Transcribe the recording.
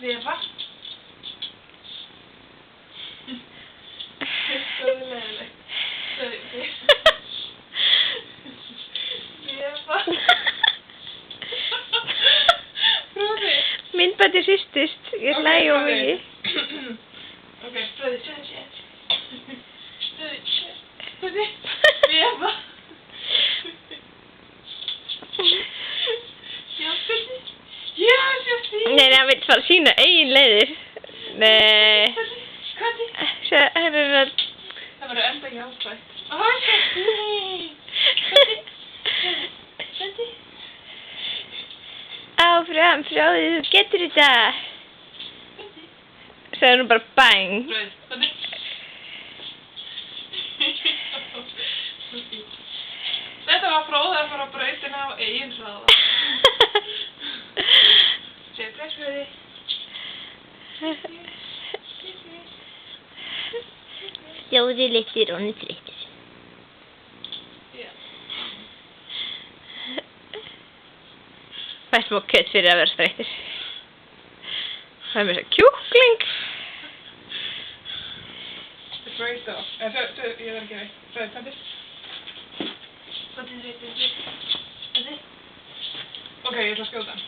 Sveva. Sveva. Myndbandið hristist, ég hlæ of mikið. Ok, Fröði, Sveva. Nei, hann vil fara sína eigin leiðir. Nei. Það verður enda jákvætt. Áfram, Fröði, þú getur þetta. Segðu nú bara bang. Þetta var Fróði að fara á brautina á eigin hraða. Segðu bless, Fröði. Stóri litli Ronny þreyttur. Fæ smá kött fyrir að vera þreyttur. Það er mér svo kjúkling. Þetta er great though. Ég verð ekki veit. Fröði, hvað er? Ok, ég ætla að skjóta hann.